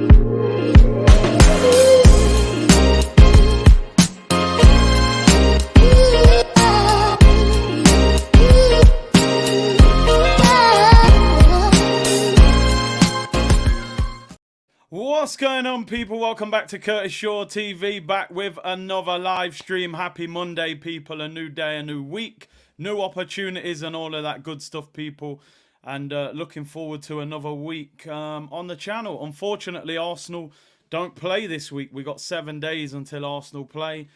What's going on, people? Welcome back to Curtis Shaw TV, back with another live stream. Happy Monday, people. A new day, a new week, new opportunities and all of that good stuff, people. And looking forward to another week on the channel. Unfortunately, Arsenal don't play this week. We got 7 days until Arsenal play.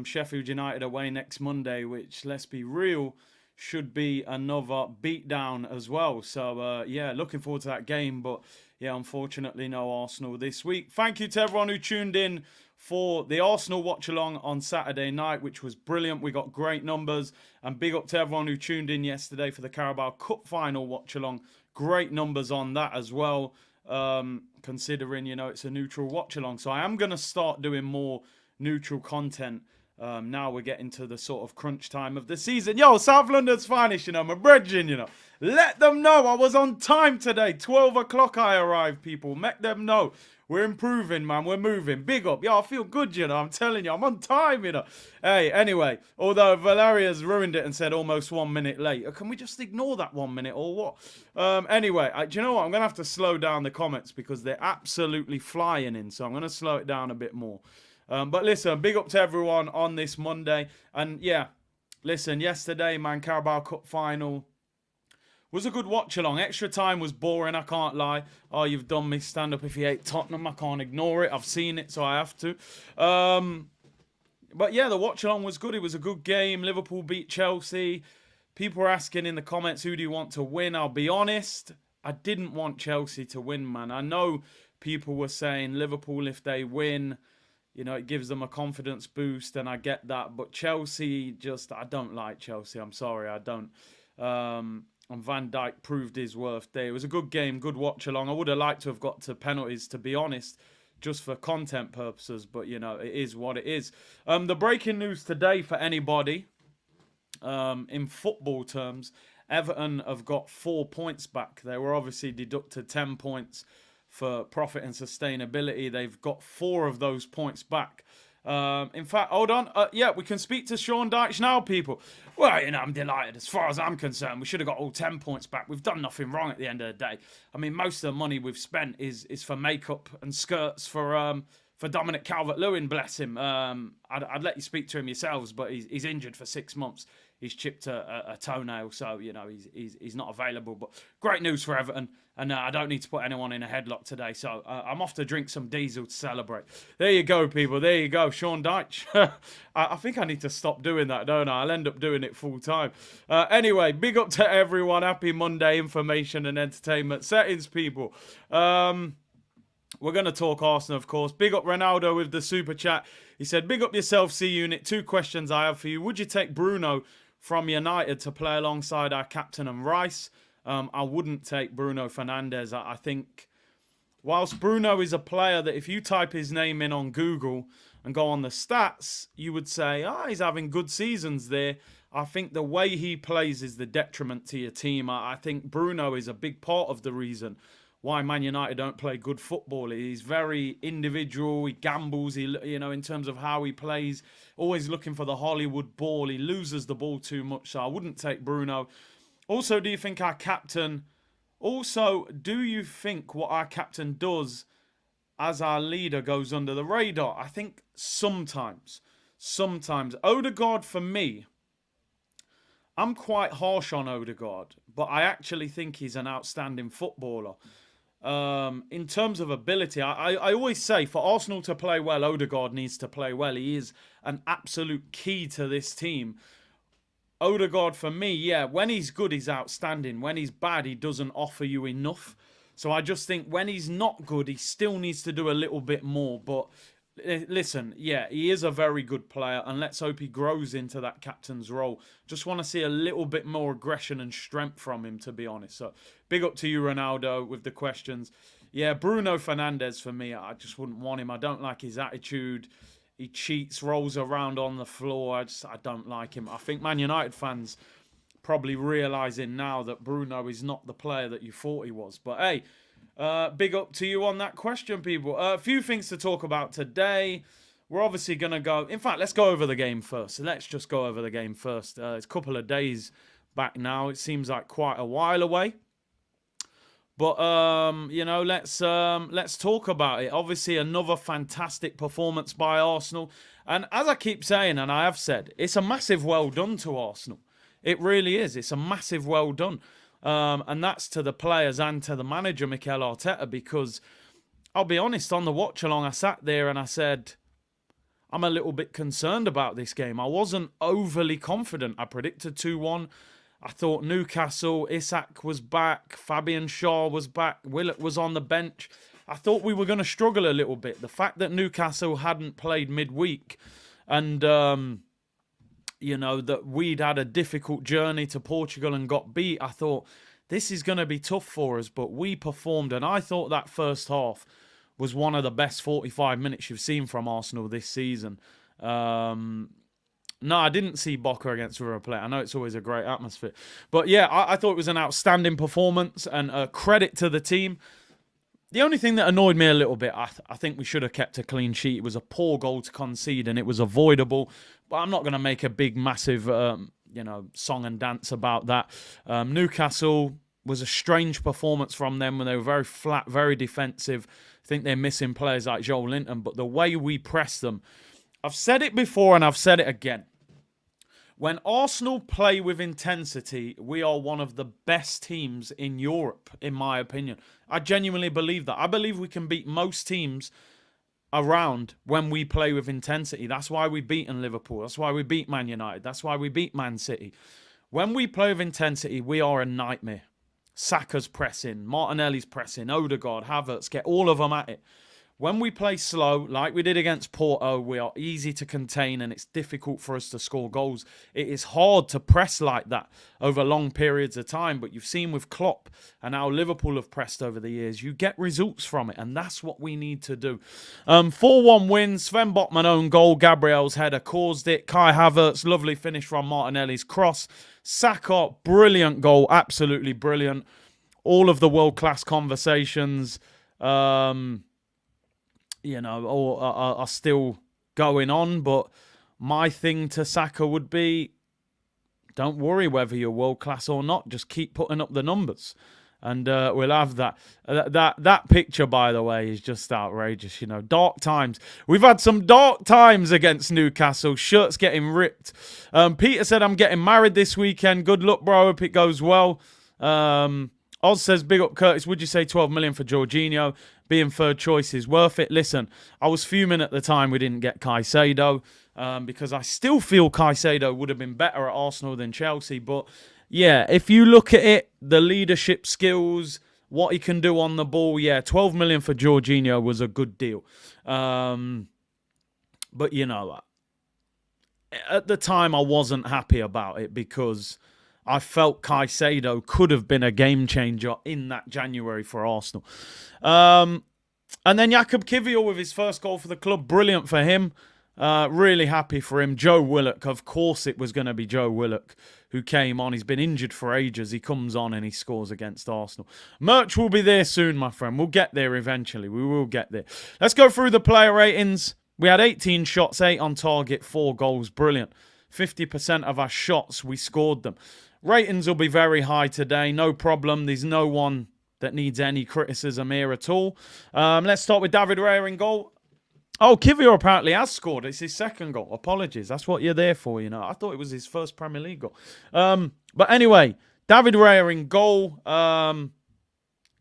Sheffield United away next Monday, which, let's be real, should be another beatdown as well. So, yeah, looking forward to that game, but yeah, unfortunately, no Arsenal this week. Thank you to everyone who tuned in for the Arsenal watch-along on Saturday night, which was brilliant. We got great numbers. And big up to everyone who tuned in yesterday for the Carabao Cup final watch-along. Great numbers on that as well, considering, you know, it's a neutral watch-along. So I am going to start doing more neutral content. Now we're getting to the sort of crunch time of the season. Yo, South London's finest, you know, my brethren, you know. Let them know I was on time today. 12 o'clock I arrived, people. Make them know. We're improving, man. We're moving. Big up. Yo, I feel good, you know. I'm telling you, I'm on time, you know. Hey, anyway, although Valeria's ruined it and said almost 1 minute late, can we just ignore that 1 minute or what? Anyway, do you know what? I'm going to have to slow down the comments because they're absolutely flying in. So I'm going to slow it down a bit more. But listen, big up to everyone on this Monday. And yeah, listen, yesterday, man, Carabao Cup final was a good watch-along. Extra time was boring, I can't lie. Oh, you've done me stand-up if you hate Tottenham. I can't ignore it. I've seen it, so I have to. But yeah, the watch-along was good. It was a good game. Liverpool beat Chelsea. People were asking in the comments, who do you want to win? I'll be honest, I didn't want Chelsea to win, man. I know people were saying Liverpool, if they win, you know, it gives them a confidence boost, and I get that. But Chelsea, I don't like Chelsea. I'm sorry, I don't. And Van Dijk proved his worth there. It was a good game, good watch-along. I would have liked to have got to penalties, to be honest, just for content purposes. But, you know, it is what it is. The breaking news today for anybody, in football terms, Everton have got 4 points back. They were obviously deducted 10 points for profit and sustainability. They've got 4 of those points back. In fact, hold on. Yeah, we can speak to Sean Dyche now, people. Well, you know, I'm delighted. As far as I'm concerned, we should have got all 10 points back. We've done nothing wrong at the end of the day. I mean, most of the money we've spent is for makeup and skirts for Dominic Calvert-Lewin, bless him. I'd let you speak to him yourselves, but he's injured for 6 months. He's chipped a toenail, so, you know, he's not available. But great news for Everton. And I don't need to put anyone in a headlock today. So I'm off to drink some diesel to celebrate. There you go, people. There you go. Sean Dyche. I think I need to stop doing that, don't I? I'll end up doing it full time. Anyway, big up to everyone. Happy Monday, information and entertainment settings, people. We're going to talk Arsenal, of course. Big up Ronaldo with the super chat. He said, big up yourself, C-Unit. 2 questions I have for you. Would you take Bruno from United to play alongside our captain and Rice? I wouldn't take Bruno Fernandes. I think whilst Bruno is a player that if you type his name in on Google and go on the stats, you would say, he's having good seasons there. I think the way he plays is the detriment to your team. I think Bruno is a big part of the reason why Man United don't play good football. He's very individual. He gambles, you know, in terms of how he plays. Always looking for the Hollywood ball. He loses the ball too much, so I wouldn't take Bruno. Also, do you think our captain... Also, do you think what our captain does as our leader goes under the radar? I think sometimes. Odegaard, for me, I'm quite harsh on Odegaard, but I actually think he's an outstanding footballer. In terms of ability, I always say for Arsenal to play well, Odegaard needs to play well. He is an absolute key to this team. Odegaard, for me, yeah, when he's good, he's outstanding. When he's bad, he doesn't offer you enough. So I just think when he's not good, he still needs to do a little bit more. But listen, yeah, he is a very good player, and let's hope he grows into that captain's role. Just want to see a little bit more aggression and strength from him, to be honest. So big up to you, Ronaldo, with the questions. Yeah, Bruno Fernandes, for me, I just wouldn't want him. I don't like his attitude. He cheats, rolls around on the floor. I don't like him. I think Man United fans probably realising now that Bruno is not the player that you thought he was. But hey, Big up to you on that question, people. A few things to talk about today. We're obviously going to go... In fact, let's go over the game first. So let's just go over the game first. It's a couple of days back now. It seems like quite a while away. But, you know, let's talk about it. Obviously, another fantastic performance by Arsenal. And as I keep saying, and I have said, it's a massive well done to Arsenal. It really is. It's a massive well done. And that's to the players and to the manager, Mikel Arteta, because I'll be honest, on the watch-along, I sat there and I said, I'm a little bit concerned about this game. I wasn't overly confident. I predicted 2-1. I thought Newcastle, Isak was back, Fabian Shaw was back, Willock was on the bench. I thought we were going to struggle a little bit. The fact that Newcastle hadn't played midweek and, you know, that we'd had a difficult journey to Portugal and got beat, I thought this is going to be tough for us. But we performed, and I thought that first half was one of the best 45 minutes you've seen from Arsenal this season. No, I didn't see Boca against River Plate. I know it's always a great atmosphere. But yeah, I thought it was an outstanding performance and a credit to the team. The only thing that annoyed me a little bit, I think we should have kept a clean sheet. It was a poor goal to concede and it was avoidable. But I'm not going to make a big, massive, you know, song and dance about that. Newcastle was a strange performance from them when they were very flat, very defensive. I think they're missing players like Joel Linton. But the way we pressed them, I've said it before and I've said it again. When Arsenal play with intensity, we are one of the best teams in Europe, in my opinion. I genuinely believe that. I believe we can beat most teams around when we play with intensity. That's why we've beaten Liverpool. That's why we beat Man United. That's why we beat Man City. When we play with intensity, we are a nightmare. Saka's pressing, Martinelli's pressing, Odegaard, Havertz, get all of them at it. When we play slow, like we did against Porto, we are easy to contain and it's difficult for us to score goals. It is hard to press like that over long periods of time, but you've seen with Klopp and how Liverpool have pressed over the years, you get results from it, and that's what we need to do. 4-1 win, Sven Botman own goal, Gabriel's header caused it, Kai Havertz, lovely finish from Martinelli's cross, Saka, brilliant goal, absolutely brilliant. All of the world-class conversations, you know, are still going on. But my thing to Saka would be, don't worry whether you're world-class or not. Just keep putting up the numbers. And we'll have that. That picture, by the way, is just outrageous. You know, dark times. We've had some dark times against Newcastle. Shirts getting ripped. Peter said, I'm getting married this weekend. Good luck, bro. Hope it goes well. Oz says, big up Curtis. Would you say 12 million for Jorginho? Being third choice is worth it. Listen, I was fuming at the time we didn't get Caicedo because I still feel Caicedo would have been better at Arsenal than Chelsea. But yeah, if you look at it, the leadership skills, what he can do on the ball, yeah, 12 million for Jorginho was a good deal. But you know, at the time I wasn't happy about it because I felt Caicedo could have been a game changer in that January for Arsenal. And then Jakub Kiwior with his first goal for the club. Brilliant for him. Really happy for him. Joe Willock, of course it was going to be Joe Willock who came on. He's been injured for ages. He comes on and he scores against Arsenal. Merch will be there soon, my friend. We'll get there eventually. We will get there. Let's go through the player ratings. We had 18 shots, 8 on target, 4 goals. Brilliant. 50% of our shots, we scored them. Ratings will be very high today. No problem. There's no one that needs any criticism here at all. Let's start with David Raya in goal. Oh, Kiwior apparently has scored. It's his second goal. Apologies. That's what you're there for, you know. I thought it was his first Premier League goal. But anyway, David Raya in goal.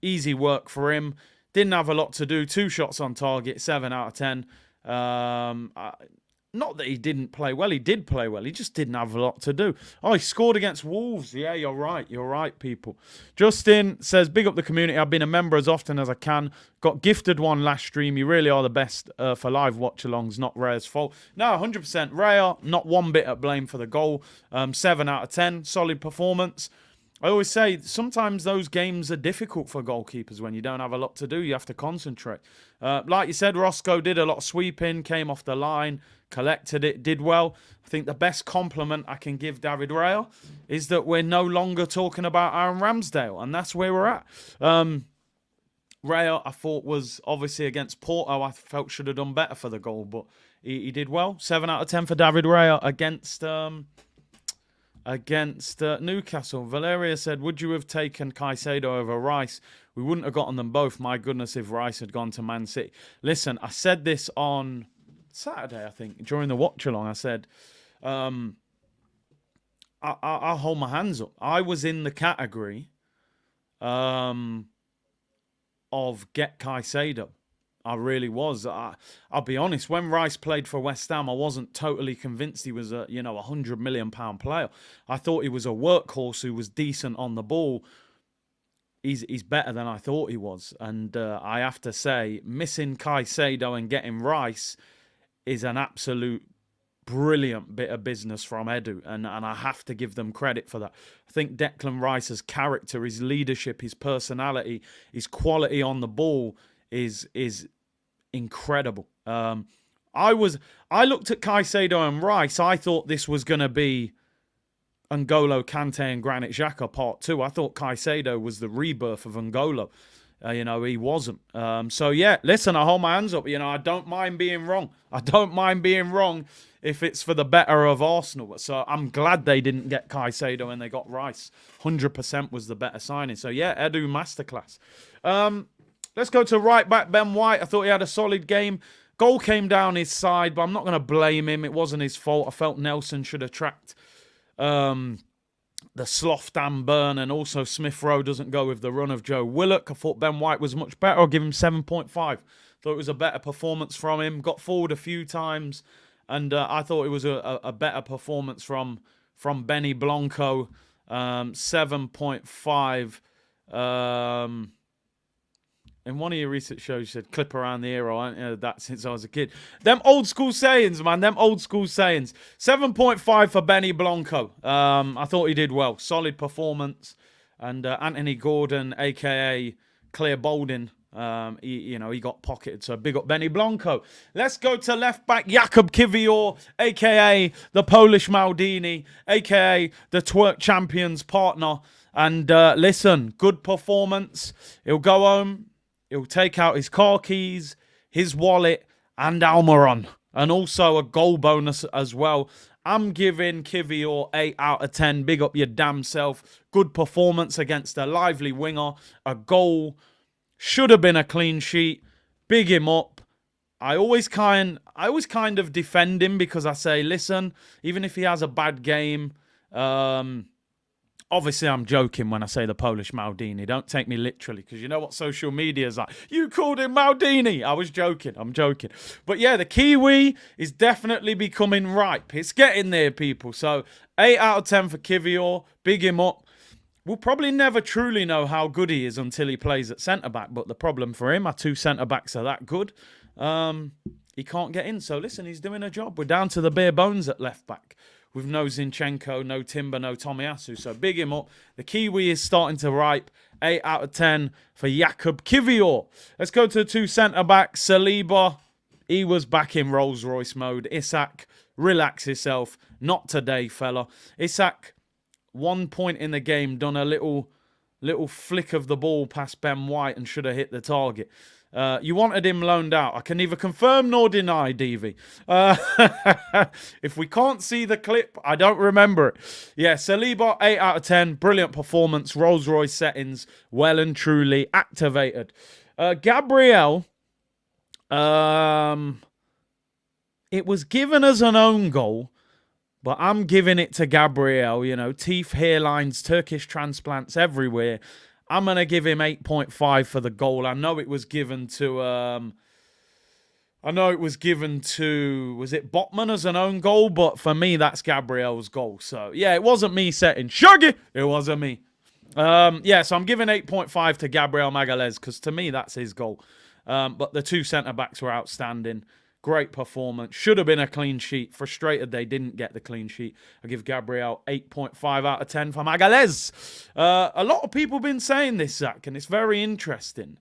Easy work for him. Didn't have a lot to do. 2 shots on target, 7 out of 10. Not that he didn't play well. He did play well. He just didn't have a lot to do. Oh, he scored against Wolves. Yeah, you're right. You're right, people. Justin says, big up the community. I've been a member as often as I can. Got gifted one last stream. You really are the best for live watch-alongs. Not Raya's fault. No, 100%. Raya, not one bit at blame for the goal. 7 out of 10. Solid performance. I always say, sometimes those games are difficult for goalkeepers when you don't have a lot to do. You have to concentrate. Like you said, Roscoe did a lot of sweeping, came off the line, collected it, did well. I think the best compliment I can give David Raya is that we're no longer talking about Aaron Ramsdale, and that's where we're at. Raya, I thought, was obviously against Porto. I felt should have done better for the goal, but he did well. 7 out of 10 for David Raya against Newcastle. Valeria said, would you have taken Caicedo over Rice? We wouldn't have gotten them both. My goodness, if Rice had gone to Man City. Listen, I said this on Saturday, I think, during the watch-along. I said, I'll hold my hands up. I was in the category of get Caicedo. I really was. I'll be honest, when Rice played for West Ham, I wasn't totally convinced he was a £100 million player. I thought he was a workhorse who was decent on the ball. He's better than I thought he was. And I have to say, missing Caicedo and getting Rice is an absolute brilliant bit of business from Edu, and I have to give them credit for that. I think Declan Rice's character, his leadership, his personality, his quality on the ball is incredible. I looked at Caicedo and Rice. I thought this was going to be N'Golo Kante and Granit Xhaka part 2. I thought Caicedo was the rebirth of N'Golo. He wasn't. So, yeah, listen, I hold my hands up. I don't mind being wrong. I don't mind being wrong if it's for the better of Arsenal. So I'm glad they didn't get Caicedo and they got Rice. 100% was the better signing. So, yeah, Edu masterclass. Let's go to right back Ben White. I thought he had a solid game. Goal came down his side, but I'm not going to blame him. It wasn't his fault. I felt Nelson should have tracked the sloth Dan Burn, and also Smith Rowe doesn't go with the run of Joe Willock. I thought Ben White was much better. I'll give him 7.5. Thought it was a better performance from him. Got forward a few times, and I thought it was a better performance from Benny Blanco. 7.5. In one of your research shows, you said clip around the ear. I ain't heard that since I was a kid. Them old school sayings, man. Them old school sayings. 7.5 for Benny Blanco. I thought he did well. Solid performance. And Anthony Gordon, a.k.a. Claire Bolden, he got pocketed. So big up Benny Blanco. Let's go to left back Jakub Kiwior, a.k.a. the Polish Maldini, a.k.a. the Twerk Champions partner. And listen, good performance. He'll go home. He'll take out his car keys, his wallet, and Almiron. And also a goal bonus as well. I'm giving Kiwior 8 out of 10. Big up your damn self. Good performance against a lively winger. A goal. Should have been a clean sheet. Big him up. I always kind of defend him because I say, listen, even if he has a bad game, obviously, I'm joking when I say the Polish Maldini. Don't take me literally, because you know what social media is like. You called him Maldini. I was joking. I'm joking. But yeah, the Kiwi is definitely becoming ripe. It's getting there, people. So 8 out of 10 for Kiwior. Big him up. We'll probably never truly know how good he is until he plays at centre-back. But the problem for him, our 2 centre-backs are that good. He can't get in. So listen, he's doing a job. We're down to the bare bones at left-back, with no Zinchenko, no Timber, no Tomiyasu. So big him up. The Kiwi is starting to ripe. 8 out of 10 for Jakub Kiwior. Let's go to the 2 centre-backs. Saliba, he was back in Rolls-Royce mode. Isak, relax yourself. Not today, fella. Isak, 1 point in the game, done a little flick of the ball past Ben White and should have hit the target. You wanted him loaned out. I can neither confirm nor deny, DV. If we can't see the clip, I don't remember it. Yeah, Saliba, 8 out of 10. Brilliant performance. Rolls-Royce settings, well and truly activated. Gabriel, it was given as an own goal, but I'm giving it to Gabriel. Teeth, hairlines, Turkish transplants everywhere. I'm going to give him 8.5 for the goal. I know it was given to... was it Botman as an own goal? But for me, that's Gabriel's goal. So, yeah, it wasn't me setting. Shuggy! It wasn't me. So I'm giving 8.5 to Gabriel Magalhaes, because to me, that's his goal. But the 2 centre-backs were outstanding. Great performance. Should have been a clean sheet. Frustrated they didn't get the clean sheet. I give Gabriel 8.5 out of 10 for Magalhaes. A lot of people have been saying this, Zach, and it's very interesting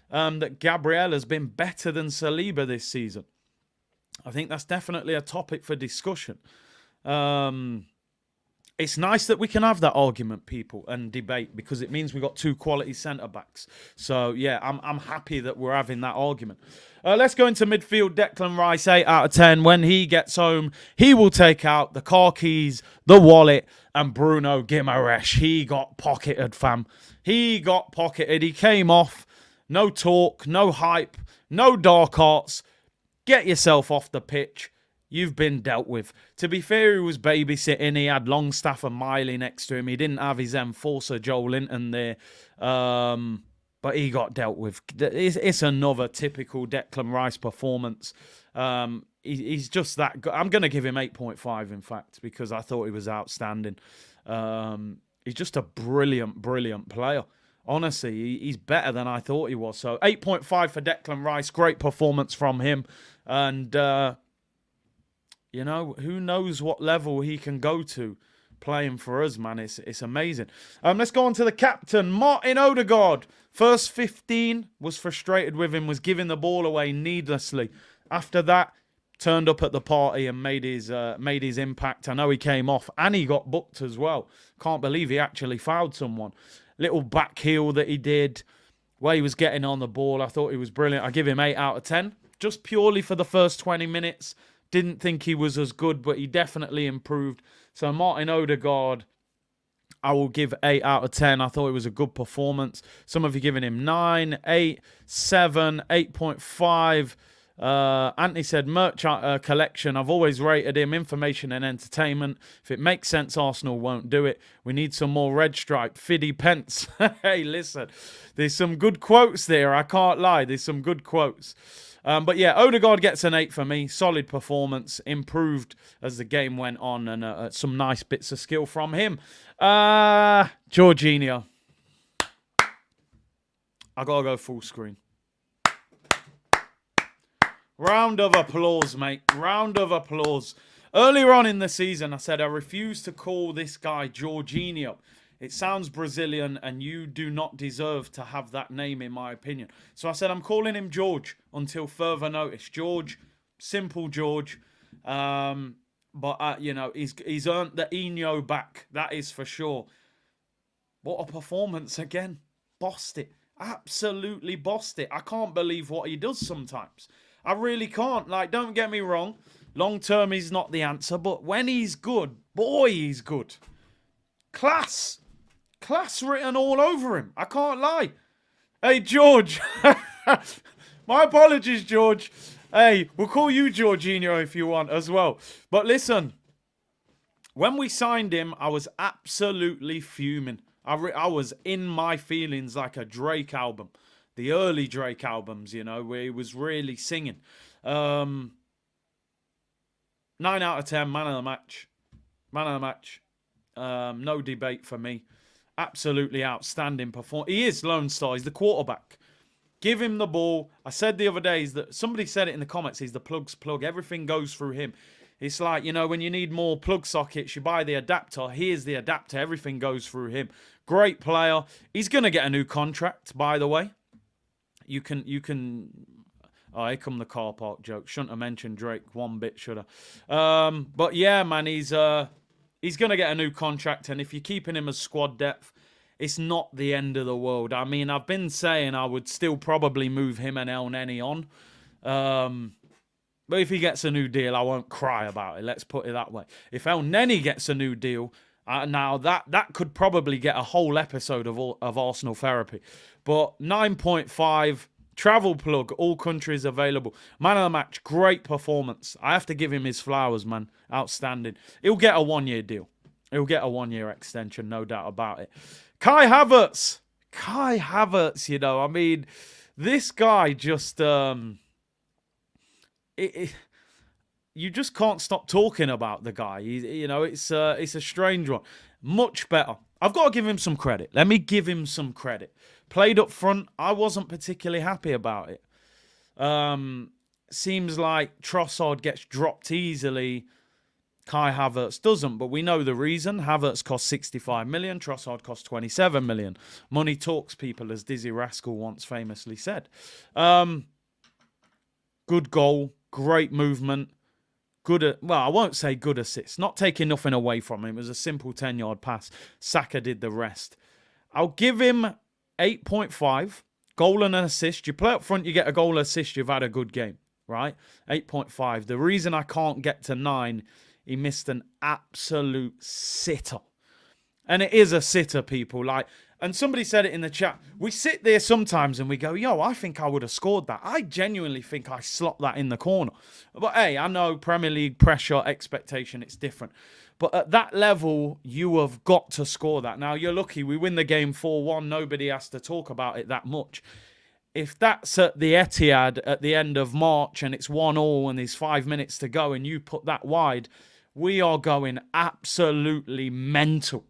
that Gabriel has been better than Saliba this season. I think that's definitely a topic for discussion. it's nice that we can have that argument, people, and debate, because it means we've got 2 quality centre-backs. So, yeah, I'm happy that we're having that argument. Let's go into midfield. Declan Rice, 8 out of 10. When he gets home, he will take out the car keys, the wallet, and Bruno Guimaraes. He got pocketed, fam. He got pocketed. He came off. No talk, no hype, no dark arts. Get yourself off the pitch. You've been dealt with. To be fair, he was babysitting. He had Longstaff and Miley next to him. He didn't have his enforcer, Joe Linton, there. But he got dealt with. It's another typical Declan Rice performance. He's just that good. I'm going to give him 8.5, in fact, because I thought he was outstanding. He's just a brilliant, brilliant player. Honestly, he's better than I thought he was. So 8.5 for Declan Rice. Great performance from him. And... you know, who knows what level he can go to playing for us, man. It's amazing. Let's go on to the captain, Martin Odegaard. First 15, was frustrated with him, was giving the ball away needlessly. After that, turned up at the party and made his impact. I know he came off and he got booked as well. Can't believe he actually fouled someone. Little back heel that he did, where he was getting on the ball. I thought he was brilliant. I give him 8 out of 10, just purely for the first 20 minutes. Didn't think he was as good, but he definitely improved. So Martin Odegaard, I will give 8 out of 10. I thought it was a good performance. Some of you giving him 9, 8, 7, 8.5. Anthony said, merch collection. I've always rated him. Information and entertainment. If it makes sense, Arsenal won't do it. We need some more red stripe. Fiddy pence. Hey, listen. There's some good quotes there. I can't lie. There's some good quotes. But yeah, Odegaard gets an 8 for me. Solid performance. Improved as the game went on. And some nice bits of skill from him. Jorginho. I got to go full screen. Round of applause, mate. Round of applause. Earlier on in the season, I said I refuse to call this guy Jorginho. It sounds Brazilian, and you do not deserve to have that name, in my opinion. So I said I'm calling him George until further notice. George, simple George. But you know, he's earned the Eno back. That is for sure. What a performance again. Bossed it. Absolutely bossed it. I can't believe what he does sometimes. I really can't. Like, don't get me wrong. Long term, he's not the answer. But when he's good, boy, he's good. Class. Class written all over him. I can't lie. Hey, George. My apologies, George. Hey, we'll call you Jorginho if you want as well. But listen, when we signed him, I was absolutely fuming. I was in my feelings like a Drake album. The early Drake albums, you know, where he was really singing. 9 out of 10, man of the match. Man of the match. No debate for me. Absolutely outstanding performance. He is Lone Star. He's the quarterback. Give him the ball. I said the other day, that somebody said it in the comments, he's the plug's plug. Everything goes through him. It's like, you know, when you need more plug sockets, you buy the adapter. Here's the adapter. Everything goes through him. Great player. He's going to get a new contract, by the way. You can... Oh, here come the car park joke. Shouldn't have mentioned Drake one bit, should I? But yeah, man, he's going to get a new contract. And if you're keeping him as squad depth, it's not the end of the world. I mean, I've been saying I would still probably move him and El Neni on. But if he gets a new deal, I won't cry about it. Let's put it that way. If El Neni gets a new deal, now that could probably get a whole episode of Arsenal therapy. But 9.5, travel plug, all countries available. Man of the match, great performance. I have to give him his flowers, man. Outstanding. He'll get a 1-year deal. He'll get a 1-year extension, no doubt about it. Kai Havertz. Kai Havertz, you know, I mean, this guy just... you just can't stop talking about the guy. You know, it's a strange one. Much better. I've got to give him some credit. Let me give him some credit. Played up front. I wasn't particularly happy about it. Seems like Trossard gets dropped easily. Kai Havertz doesn't, but we know the reason. Havertz cost 65 million. Trossard cost 27 million. Money talks, people, as Dizzy Rascal once famously said. Good goal. Great movement. well, I won't say good assist. Not taking nothing away from him. It was a simple 10-yard pass. Saka did the rest. I'll give him 8.5. Goal and an assist. You play up front, you get a goal assist, you've had a good game, right? 8.5. The reason I can't get to 9, he missed an absolute sitter. And it is a sitter, people. And somebody said it in the chat. We sit there sometimes and we go, yo, I think I would have scored that. I genuinely think I slot that in the corner. But hey, I know Premier League pressure, expectation, it's different. But at that level, you have got to score that. Now, you're lucky. We win the game 4-1. Nobody has to talk about it that much. If that's at the Etihad at the end of March and it's 1-1 and there's 5 minutes to go and you put that wide, we are going absolutely mental.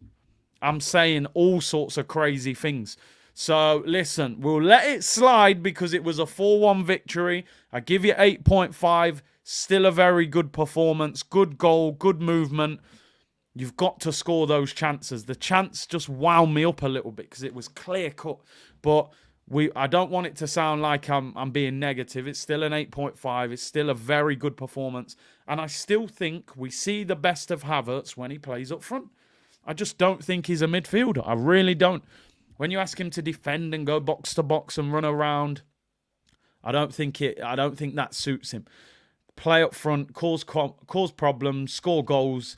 I'm saying all sorts of crazy things. So, listen, we'll let it slide because it was a 4-1 victory. I give you 8.5. Still a very good performance. Good goal, good movement. You've got to score those chances. The chance just wound me up a little bit because it was clear cut. But I don't want it to sound like I'm being negative. It's still an 8.5. It's still a very good performance. And I still think we see the best of Havertz when he plays up front. I just don't think he's a midfielder. I really don't. When you ask him to defend and go box to box and run around, I don't think that suits him. Play up front, cause problems, score goals,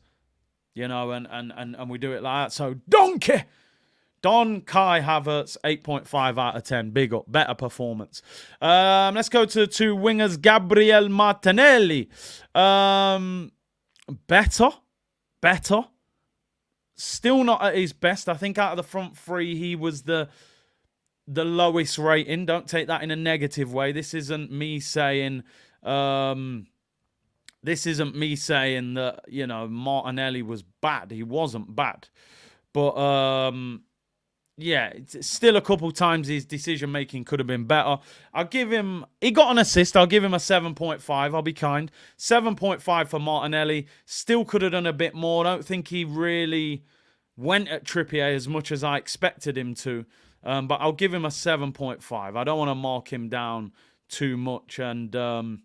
and we do it like that. So donkey, Don Kai Havertz, 8.5 out of 10. Big up, better performance. Let's go to 2 wingers. Gabriel Martinelli, better. Still not at his best. I think out of the front 3, he was the lowest rating. Don't take that in a negative way. This isn't me saying that, Martinelli was bad. He wasn't bad. But, yeah, still a couple times his decision-making could have been better. He got an assist. I'll give him a 7.5. I'll be kind. 7.5 for Martinelli. Still could have done a bit more. I don't think he really went at Trippier as much as I expected him to. But I'll give him a 7.5. I don't want to mark him down too much. And, I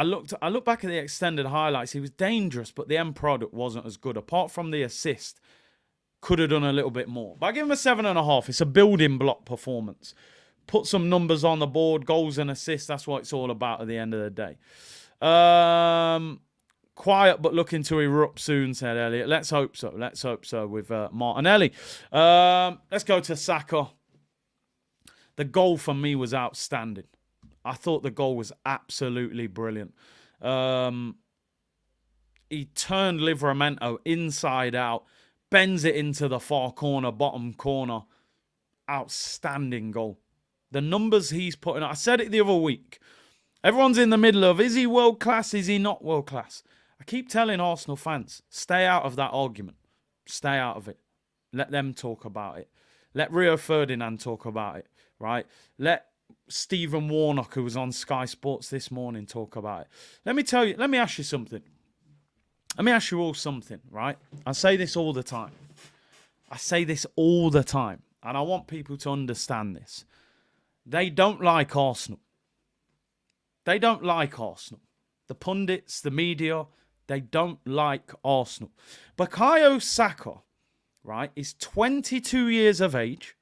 look back at the extended highlights. He was dangerous, but the end product wasn't as good. Apart from the assist, could have done a little bit more. But I give him a 7.5. It's a building block performance. Put some numbers on the board, goals and assists. That's what it's all about at the end of the day. Quiet but looking to erupt soon, said Elliot. Let's hope so. Let's hope so with Martinelli. Let's go to Saka. The goal for me was outstanding. I thought the goal was absolutely brilliant. He turned Livramento inside out, bends it into the far corner, bottom corner. Outstanding goal. The numbers he's putting up. I said it the other week. Everyone's in the middle of, is he world class? Is he not world class? I keep telling Arsenal fans, stay out of that argument. Stay out of it. Let them talk about it. Let Rio Ferdinand talk about it, right? Let Stephen Warnock, who was on Sky Sports this morning, talk about it. Let me ask you something. Let me ask you all something, right? I say this all the time. And I want people to understand this. They don't like Arsenal. The pundits, the media, they don't like Arsenal. Bukayo Saka, right, is 22 years of age.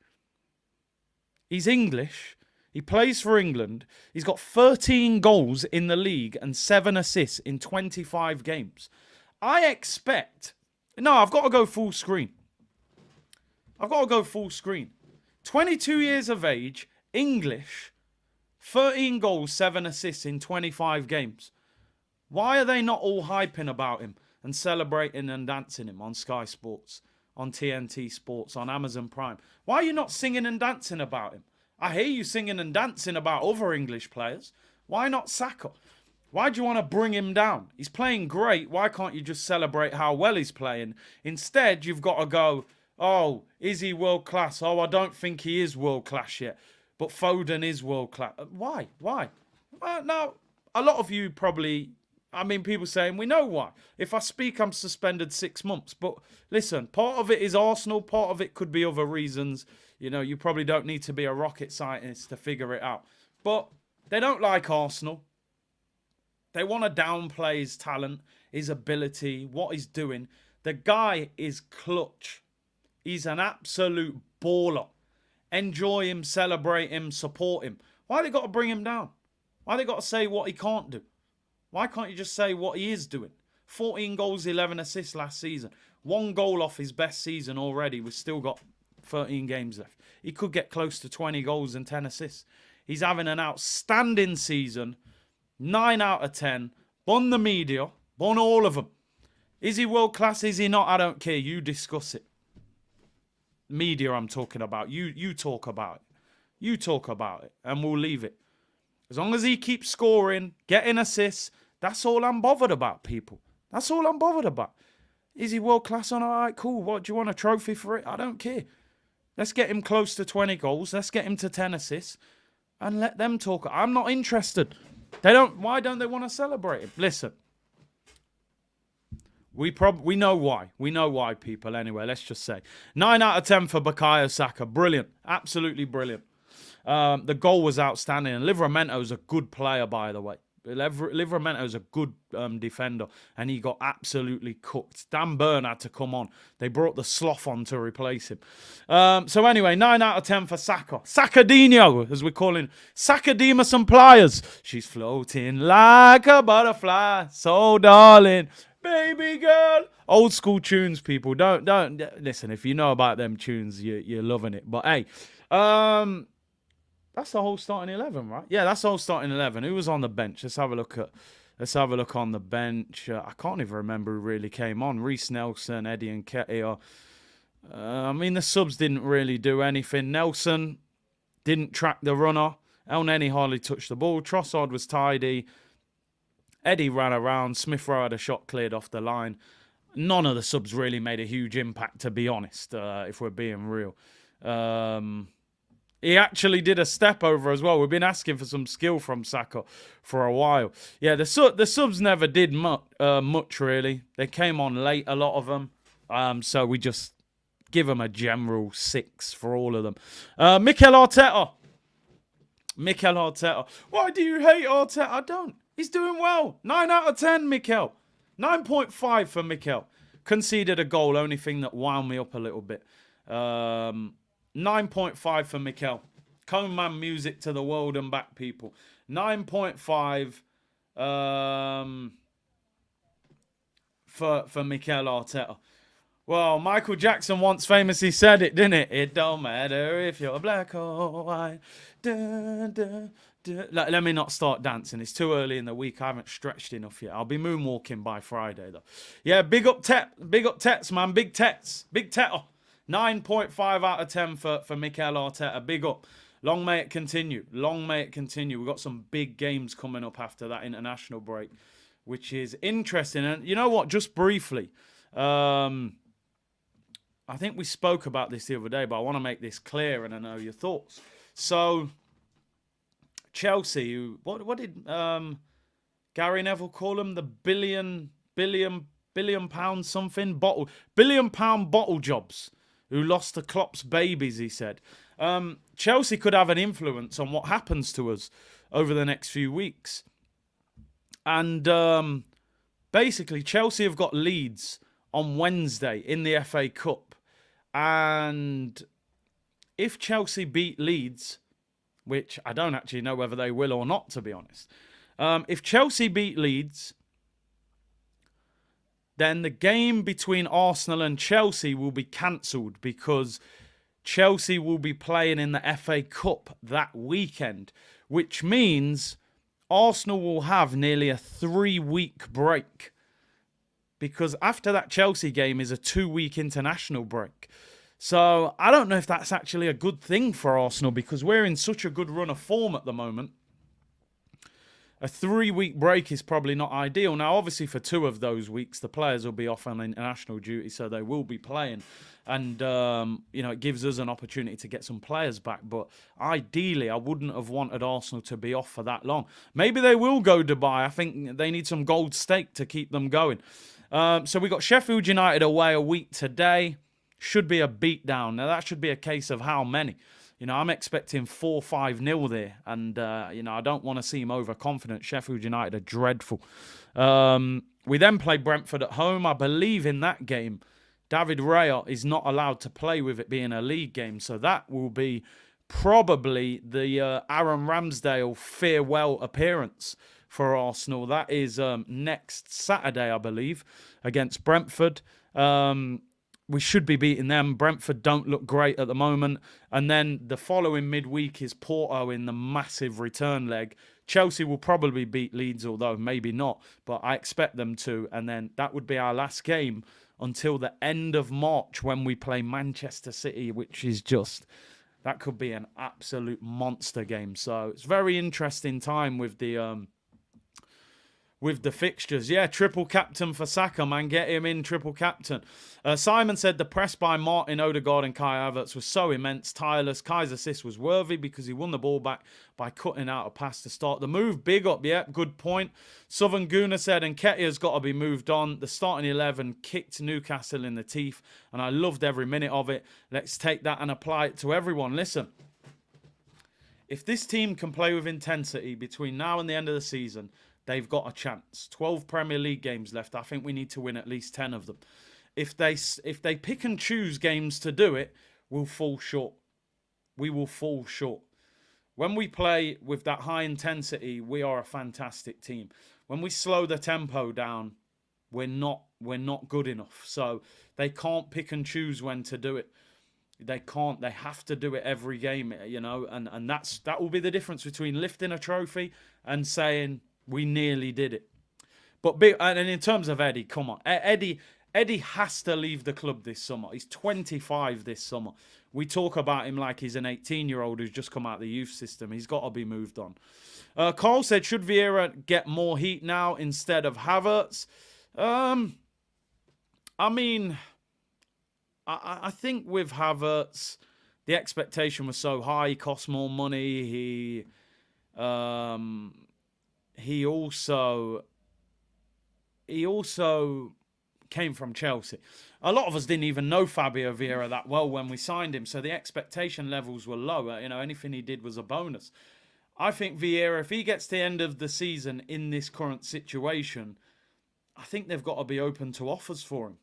He's English. He plays for England. He's got 13 goals in the league and 7 assists in 25 games. I've got to go full screen. 22 years of age, English, 13 goals, 7 assists in 25 games. Why are they not all hyping about him and celebrating and dancing him on Sky Sports, on TNT Sports, on Amazon Prime? Why are you not singing and dancing about him? I hear you singing and dancing about other English players. Why not Saka? Why do you want to bring him down? He's playing great. Why can't you just celebrate how well he's playing? Instead, you've got to go, oh, is he world class? Oh, I don't think he is world class yet. But Foden is world class. Why? Now, a lot of you probably, people saying, we know why. If I speak, I'm suspended 6 months. But listen, part of it is Arsenal. Part of it could be other reasons. You probably don't need to be a rocket scientist to figure it out. But they don't like Arsenal. They want to downplay his talent, his ability, what he's doing. The guy is clutch. He's an absolute baller. Enjoy him, celebrate him, support him. Why they got to bring him down? Why they got to say what he can't do? Why can't you just say what he is doing? 14 goals, 11 assists last season. 1 goal off his best season already. We've still got 13 games left. He could get close to 20 goals and 10 assists. He's having an outstanding season. 9 out of 10. Bun the media. Bun all of them. Is he world class? Is he not? I don't care. You discuss it. Media I'm talking about. You talk about it. You talk about it. And we'll leave it. As long as he keeps scoring, getting assists, that's all I'm bothered about, people. That's all I'm bothered about. Is he world class on? All right, cool. What, do you want a trophy for it? I don't care. Let's get him close to 20 goals. Let's get him to 10 assists. And let them talk. I'm not interested. Why don't they want to celebrate him? Listen. We know why. We know why, people. Anyway, let's just say 9 out of 10 for Bukayo Saka. Brilliant. Absolutely brilliant. The goal was outstanding. And Livramento's a good player, by the way. Livramento's a good defender. And he got absolutely cooked. Dan Burn had to come on. They brought the sloth on to replace him. So anyway, 9 out of 10 for Saka. Sakadinho, as we call him. Sakadima and Pliers. She's floating like a butterfly. So darling. Baby girl. Old school tunes, people. Don't listen, if you know about them tunes, you're loving it. But hey, that's the whole starting 11, right? Yeah, that's the whole starting 11. Who was on the bench? Let's have a look on the bench. I can't even remember who really came on. Reece Nelson, Eddie Nketiah. I mean, the subs didn't really do anything. Nelson didn't track the runner. El Neni hardly touched the ball. Trossard was tidy. Eddie ran around. Smith Rowe had a shot cleared off the line. None of the subs really made a huge impact, to be honest, if we're being real. He actually did a step over as well. We've been asking for some skill from Saka for a while. Yeah, the subs never did much, really. They came on late, a lot of them. So we just give them a general 6 for all of them. Mikel Arteta. Why do you hate Arteta? I don't. He's doing well. 9 out of 10, Mikel. 9.5 for Mikel. Conceded a goal, only thing that wound me up a little bit. 9.5 for Mikel. Cone Man music to the world and back, people. 9.5 for Mikel Arteta. Well, Michael Jackson once famously said it, didn't it? It don't matter if you're black or white. Dun, dun, dun. Let me not start dancing. It's too early in the week. I haven't stretched enough yet. I'll be moonwalking by Friday, though. Yeah, big up Tets, man. Big Tets. Big Tetter. 9.5 out of 10 for Mikel Arteta. Big up. Long may it continue. We've got some big games coming up after that international break, which is interesting. And you know what? Just briefly, I think we spoke about this the other day, but I want to make this clear and I know your thoughts. So, Chelsea, what did Gary Neville call them? The billion pound something billion pound bottle jobs who lost to Klopp's babies, he said. Chelsea could have an influence on what happens to us over the next few weeks. And basically, Chelsea have got Leeds on Wednesday in the FA Cup. And if Chelsea beat Leeds, which I don't actually know whether they will or not, to be honest. If Chelsea beat Leeds, then the game between Arsenal and Chelsea will be cancelled because Chelsea will be playing in the FA Cup that weekend, which means Arsenal will have nearly a 3-week break because after that Chelsea game is a 2-week international break. So I don't know if that's actually a good thing for Arsenal because we're in such a good run of form at the moment. A 3-week break is probably not ideal. Now, obviously, for 2 of those weeks, the players will be off on international duty, so they will be playing. And, it gives us an opportunity to get some players back. But ideally, I wouldn't have wanted Arsenal to be off for that long. Maybe they will go Dubai. I think they need some gold stake to keep them going. So we got Sheffield United away a week today. Should be a beatdown. Now, that should be a case of how many. I'm expecting 4-5-0 there. And, I don't want to seem overconfident. Sheffield United are dreadful. We then play Brentford at home. I believe in that game, David Raya is not allowed to play with it being a league game. So that will be probably the Aaron Ramsdale farewell appearance for Arsenal. That is next Saturday, I believe, against Brentford. We should be beating them. Brentford don't look great at the moment. And then the following midweek is Porto in the massive return leg. Chelsea will probably beat Leeds, although maybe not. But I expect them to. And then that would be our last game until the end of March when we play Manchester City, which is just... that could be an absolute monster game. So it's very interesting time with the fixtures. Yeah, triple captain for Saka, man. Get him in, triple captain. Simon said the press by Martin, Odegaard and Kai Havertz was so immense, tireless. Kai's assist was worthy because he won the ball back by cutting out a pass to start the move. Big up, yeah, good point. Southern Guna said Nketiah's got to be moved on. The starting 11 kicked Newcastle in the teeth, and I loved every minute of it. Let's take that and apply it to everyone. Listen, if this team can play with intensity between now and the end of the season, they've got a chance. 12 Premier League games left. I think we need to win at least 10 of them. If they pick and choose games to do it, we'll fall short. We will fall short. When we play with that high intensity, we are a fantastic team. When we slow the tempo down, we're not good enough. So they can't pick and choose when to do it. They can't. They have to do it every game, and that will be the difference between lifting a trophy and saying we nearly did it. And in terms of Eddie, come on. Eddie has to leave the club this summer. He's 25 this summer. We talk about him like he's an 18-year-old who's just come out of the youth system. He's got to be moved on. Carl said, should Vieira get more heat now instead of Havertz? I think with Havertz, the expectation was so high. He cost more money. He also came from Chelsea. A lot of us didn't even know Fabio Vieira that well when we signed him, so the expectation levels were lower. Anything he did was a bonus. I think Vieira, if he gets to the end of the season in this current situation, I think they've got to be open to offers for him.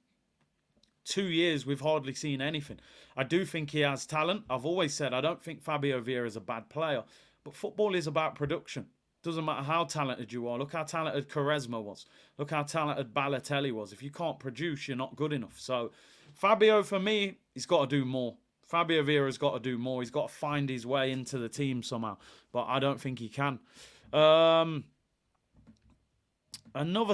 2 years, we've hardly seen anything. I do think he has talent. I've always said I don't think Fabio Vieira is a bad player, but football is about production. Doesn't matter how talented you are. Look how talented Quaresma was. Look how talented Balotelli was. If you can't produce, you're not good enough. So Fabio, for me, he's got to do more. Fabio Vieira's got to do more. He's got to find his way into the team somehow. But I don't think he can. Another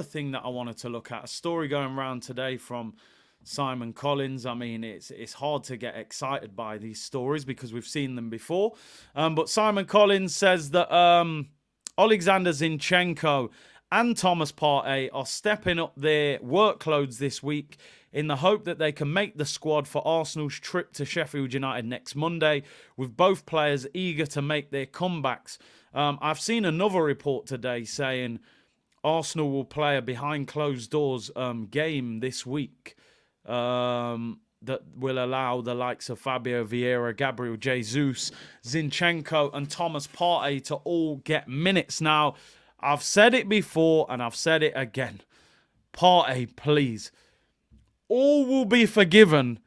thing that I wanted to look at, a story going around today from Simon Collins. I mean, it's hard to get excited by these stories because we've seen them before. But Simon Collins says that Alexander Zinchenko and Thomas Partey are stepping up their workloads this week in the hope that they can make the squad for Arsenal's trip to Sheffield United next Monday, with both players eager to make their comebacks. I've seen another report today saying Arsenal will play a behind closed doors game this week that will allow the likes of Fabio Vieira, Gabriel Jesus, Zinchenko and Thomas Partey to all get minutes. Now, I've said it before and I've said it again. Partey, please. All will be forgiven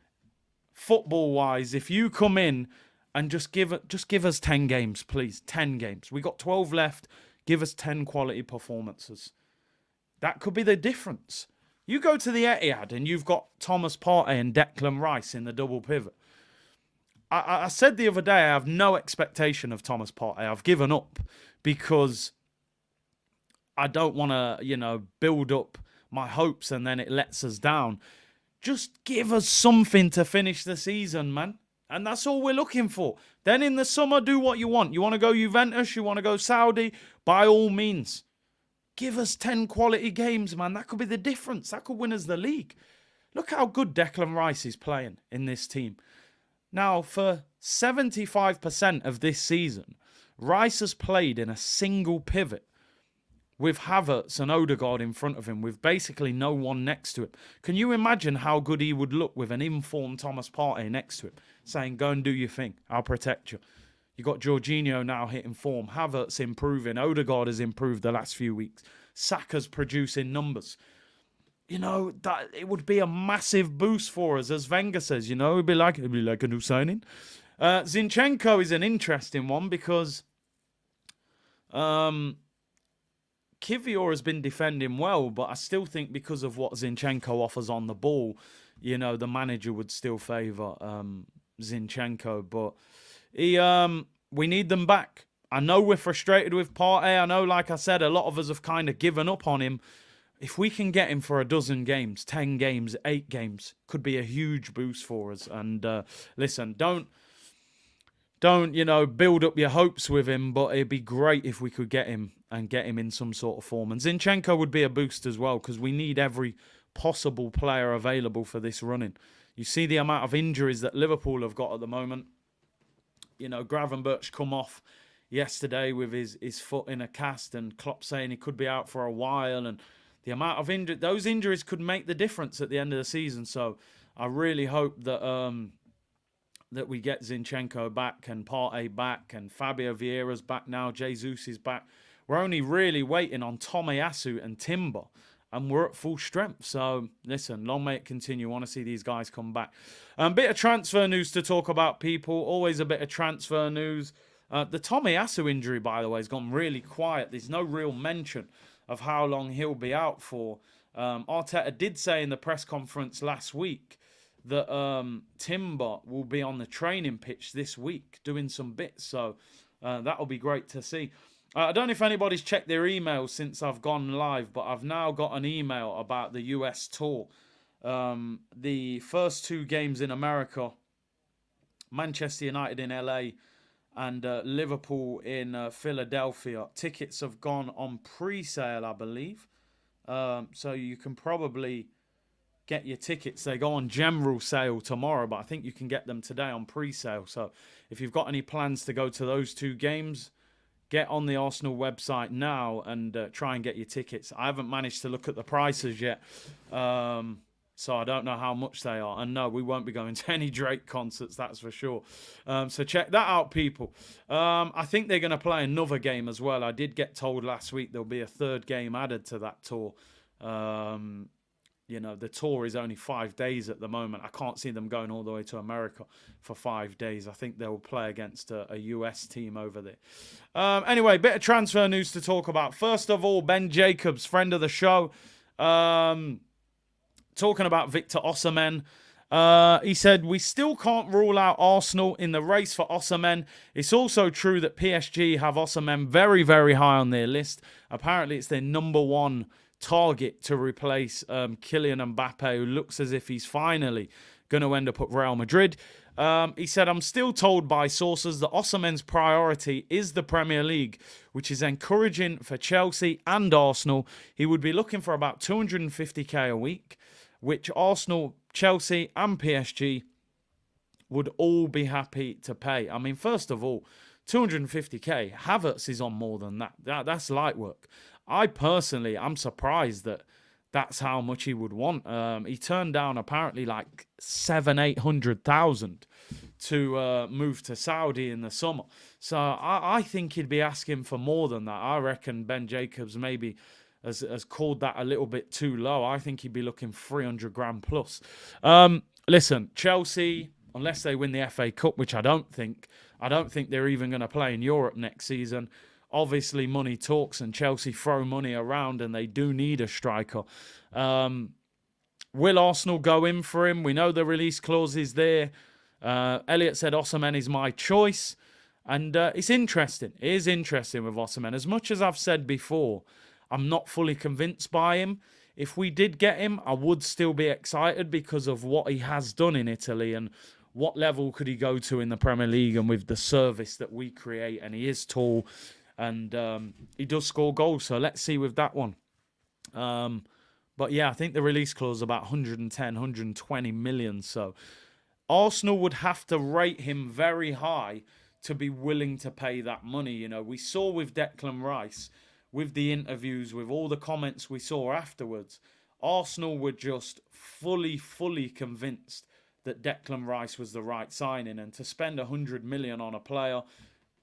football-wise if you come in and just give us 10 games, please. 10 games. We got 12 left. Give us 10 quality performances. That could be the difference. You go to the Etihad and you've got Thomas Partey and Declan Rice in the double pivot. I said the other day I have no expectation of Thomas Partey. I've given up because I don't want to, build up my hopes and then it lets us down. Just give us something to finish the season, man. And that's all we're looking for. Then in the summer, do what you want. You want to go Juventus? You want to go Saudi? By all means. Give us 10 quality games, man. That could be the difference. That could win us the league. Look how good Declan Rice is playing in this team. Now, for 75% of this season, Rice has played in a single pivot. with Havertz and Odegaard in front of him, with basically no one next to him. Can you imagine how good he would look with an informed Thomas Partey next to him, saying, go and do your thing, I'll protect you. You got Jorginho now hitting form, Havertz improving, Odegaard has improved the last few weeks, Saka's producing numbers. You know, that it would be a massive boost for us, as Wenger says. You know, it'd be like a new signing. Zinchenko is an interesting one because Kivior has been defending well, but I still think because of what Zinchenko offers on the ball, you know, the manager would still favour Zinchenko. But we need them back. I know we're frustrated with Partey. I know, like I said, a lot of us have kind of given up on him. If we can get him for a dozen games, 10 games, 8 games, could be a huge boost for us. And listen, don't build up your hopes with him, but it'd be great if we could get him and get him in some sort of form. And Zinchenko would be a boost as well, because we need every possible player available for this running. You see the amount of injuries that Liverpool have got at the moment. You know, Gravenberch come off yesterday with his foot in a cast, and Klopp saying he could be out for a while, and the amount of those injuries could make the difference at the end of the season. So I really hope that that we get Zinchenko back and Partey back and Fabio Vieira's back now. Jesus is back. We're only really waiting on Tomiyasu and Timber, and we're at full strength. So listen, long may it continue. I want to see these guys come back. Bit of transfer news to talk about, people. Always a bit of transfer news. The Tomiyasu injury, by the way, has gone really quiet. There's no real mention of how long he'll be out for. Arteta did say in the press conference last week that Timber will be on the training pitch this week doing some bits. So that'll be great to see. I don't know if anybody's checked their emails since I've gone live, but I've now got an email about the US tour. The first 2 games in America, Manchester United in LA, and Liverpool in Philadelphia. Tickets have gone on pre-sale, I believe. So you can probably get your tickets. They go on general sale tomorrow, but I think you can get them today on pre-sale. So if you've got any plans to go to those 2 games, get on the Arsenal website now and try and get your tickets. I haven't managed to look at the prices yet. So I don't know how much they are. And no, we won't be going to any Drake concerts, that's for sure. So check that out, people. I think they're going to play another game as well. I did get told last week there'll be a 3rd game added to that tour. You know, the tour is only 5 days at the moment. I can't see them going all the way to America for 5 days. I think they'll play against a US team over there. Anyway, bit of transfer news to talk about. First of all, Ben Jacobs, friend of the show, talking about Victor Osimhen. He said, we still can't rule out Arsenal in the race for Osimhen. It's also true that PSG have Osimhen very, very high on their list. Apparently, it's their number 1 target to replace Kylian Mbappe, who looks as if he's finally going to end up at Real Madrid. He said, I'm still told by sources that Osimhen's priority is the Premier League, which is encouraging for Chelsea and Arsenal. He would be looking for about 250k a week, which Arsenal, Chelsea and PSG would all be happy to pay. I mean, first of all, 250k, Havertz is on more than that. That's light work. I personally, I'm surprised that that's how much he would want. He turned down apparently like 800,000 to move to Saudi in the summer. So I think he'd be asking for more than that. I reckon Ben Jacobs maybe has called that a little bit too low. I think he'd be looking 300 grand plus. Listen, Chelsea, unless they win the FA Cup, which I don't think they're even going to play in Europe next season. Obviously, money talks, and Chelsea throw money around, and they do need a striker. Will Arsenal go in for him? We know the release clause is there. Elliot said Osimhen is my choice. And it's interesting. It is interesting with Osimhen. As much as I've said before, I'm not fully convinced by him. If we did get him, I would still be excited because of what he has done in Italy and what level could he go to in the Premier League and with the service that we create. And he is tall. And he does score goals, so let's see with that one. But yeah, I think the release clause is about 110, 120 million. So Arsenal would have to rate him very high to be willing to pay that money. You know, we saw with Declan Rice, with the interviews, with all the comments we saw afterwards, Arsenal were just fully convinced that Declan Rice was the right signing. And to spend 100 million on a player,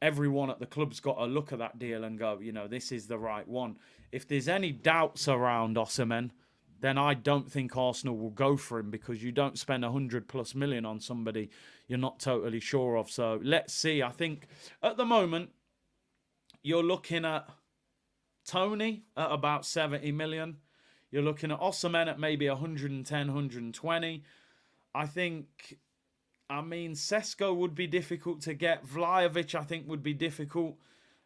everyone at the club's got to look at that deal and go, you know, this is the right one. If there's any doubts around Osimhen, then I don't think Arsenal will go for him, because you don't spend 100+ million on somebody you're not totally sure of. So let's see. I think at the moment, you're looking at Tony at about 70 million. You're looking at Osimhen at maybe 110, 120. I mean, Sesko would be difficult to get. Vlahovic, I think, would be difficult.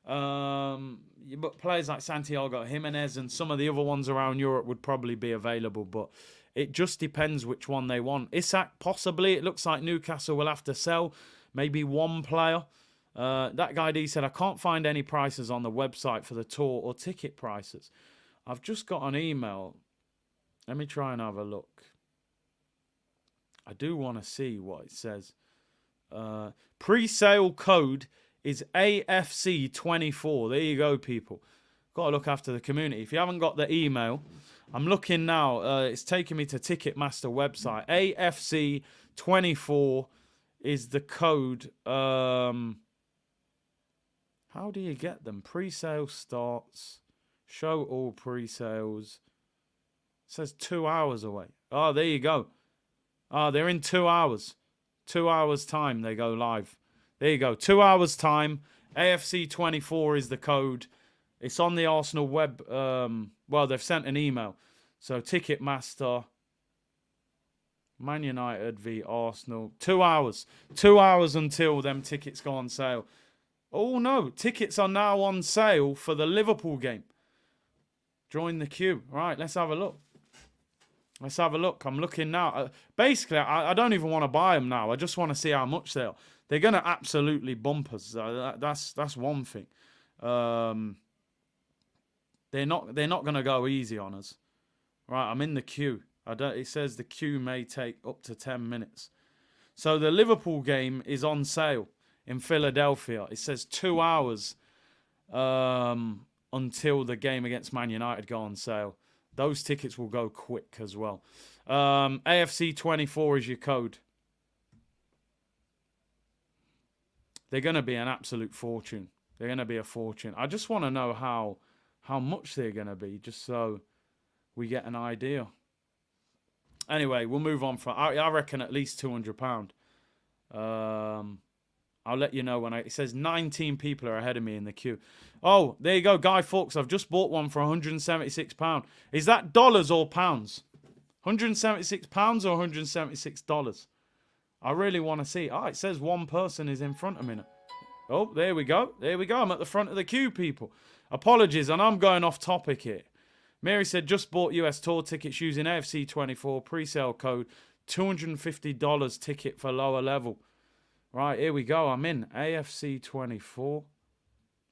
But players like Santiago Jimenez and some of the other ones around Europe would probably be available. But it just depends which one they want. Isak, possibly. It looks like Newcastle will have to sell maybe one player. That guy D said, I can't find any prices on the website for the tour or ticket prices. I've just got an email. Let me try and have a look. I do want to see what it says. Pre-sale code is AFC24. There you go, people. Got to look after the community. If you haven't got the email, I'm looking now. It's taking me to Ticketmaster website. AFC24 is the code. How do you get them? Pre-sale starts. Show all pre-sales. It says 2 hours away. Oh, there you go. Oh, they're in 2 hours. 2 hours time they go live. There you go. 2 hours time. AFC24 is the code. It's on the Arsenal web. Well, they've sent an email. So Ticketmaster. Man United v Arsenal. 2 hours. 2 hours until them tickets go on sale. Oh, no. Tickets are now on sale for the Liverpool game. Join the queue. Right, let's have a look. Let's have a look. I'm looking now. Basically, I don't even want to buy them now. I just want to see how much they are. They're going to absolutely bump us. That's one thing. They're not going to go easy on us. Right, I'm in the queue. It says the queue may take up to 10 minutes. So the Liverpool game is on sale in Philadelphia. It says 2 hours until the game against Man United go on sale. Those tickets will go quick as well. AFC24 is your code. They're going to be an absolute fortune. They're going to be a fortune. I just want to know how much they're going to be, just so we get an idea. Anyway, we'll move on. I reckon at least £200. I'll let you know when it says 19 people are ahead of me in the queue. Oh, there you go, Guy Fawkes. I've just bought one for £176. Is that dollars or pounds? £176 or $176? I really want to see. Oh, it says one person is in front of me now. Oh, there we go. There we go. I'm at the front of the queue, people. Apologies, and I'm going off topic here. Mary said, just bought US tour tickets using AFC24 pre-sale code. $250 ticket for lower level. Right, here we go. I'm in. AFC24.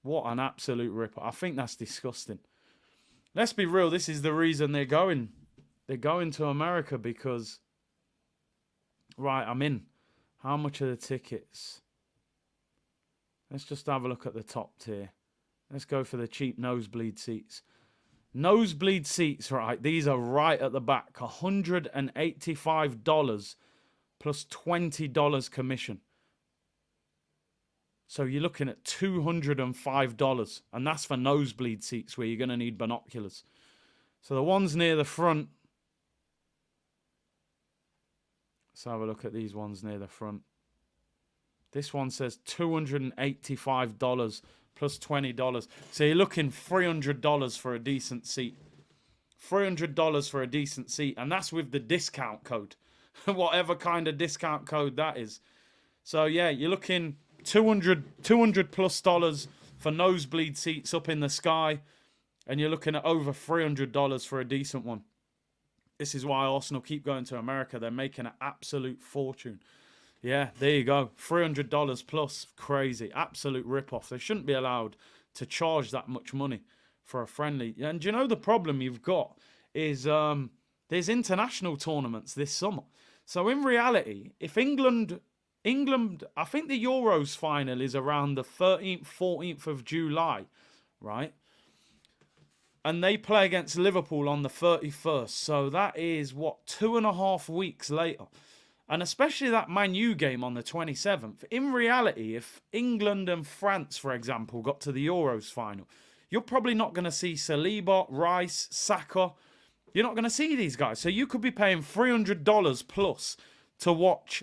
What an absolute ripper. I think that's disgusting. Let's be real. This is the reason they're going. They're going to America because... Right, I'm in. How much are the tickets? Let's just have a look at the top tier. Let's go for the cheap nosebleed seats. Nosebleed seats, right. These are right at the back. $185 plus $20 commission. So you're looking at $205. And that's for nosebleed seats where you're going to need binoculars. So the ones near the front. Let's have a look at these ones near the front. This one says $285 plus $20. So you're looking $300 for a decent seat. $300 for a decent seat. And that's with the discount code. Whatever kind of discount code that is. So yeah, you're looking $200 plus dollars for nosebleed seats up in the sky. And you're looking at over $300 for a decent one. This is why Arsenal keep going to America. They're making an absolute fortune. Yeah, there you go. $300 plus. Crazy. Absolute rip-off. They shouldn't be allowed to charge that much money for a friendly. And you know the problem you've got is there's international tournaments this summer. So in reality, if England, I think the Euros final is around the 13th, 14th of July, right? and they play against Liverpool on the 31st. So that is, 2.5 weeks later. And especially that Man U game on the 27th. In reality, if England and France, for example, got to the Euros final, you're probably not going to see Saliba, Rice, Saka. You're not going to see these guys. So you could be paying $300 plus to watch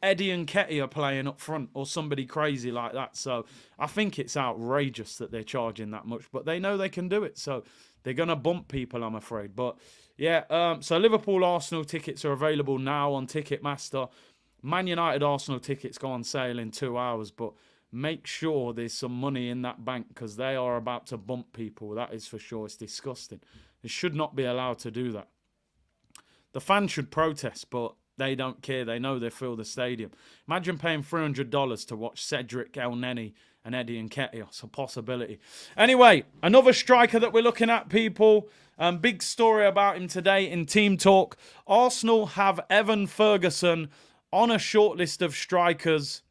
Eddie and Nketiah playing up front or somebody crazy like that. So I think it's outrageous that they're charging that much, but they know they can do it. So they're going to bump people, I'm afraid. But yeah, so Liverpool Arsenal tickets are available now on Ticketmaster. Man United Arsenal tickets go on sale in 2 hours, but make sure there's some money in that bank because they are about to bump people. That is for sure. It's disgusting. They should not be allowed to do that. The fans should protest, but they don't care. They know they fill the stadium. Imagine paying $300 to watch Cedric Elneny and Eddie Nketiah. It's a possibility. Anyway, another striker that we're looking at, people. Big story about him today in Team Talk. Arsenal have Evan Ferguson on a short list of strikers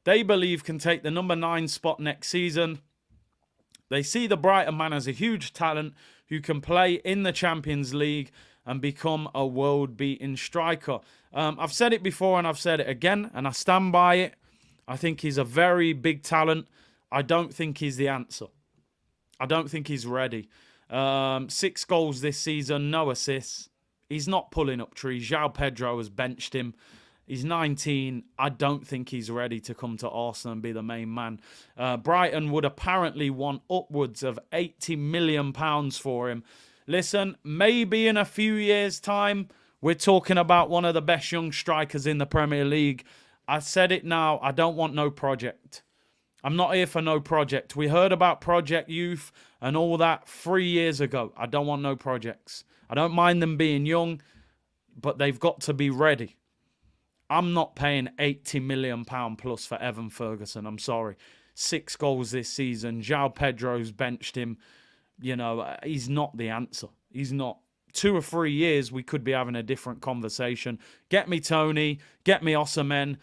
they believe can take the number 9 spot next season. They see the Brighton man as a huge talent who can play in the Champions League and become a world-beating striker. I've said it before and I've said it again, and I stand by it. I think he's a very big talent. I don't think he's the answer. I don't think he's ready. 6 goals this season, no assists. He's not pulling up trees. João Pedro has benched him. He's 19. I don't think he's ready to come to Arsenal and be the main man. Brighton would apparently want upwards of £80 million for him. Listen, maybe in a few years' time, we're talking about one of the best young strikers in the Premier League. I said it now, I don't want no project. I'm not here for no project. We heard about Project Youth and all that 3 years ago. I don't want no projects. I don't mind them being young, but they've got to be ready. I'm not paying £80 million plus for Evan Ferguson. I'm sorry. 6 goals this season. João Pedro's benched him. You know, he's not the answer. He's not. 2 or 3 years, we could be having a different conversation. Get me Tony. Get me Osimhen.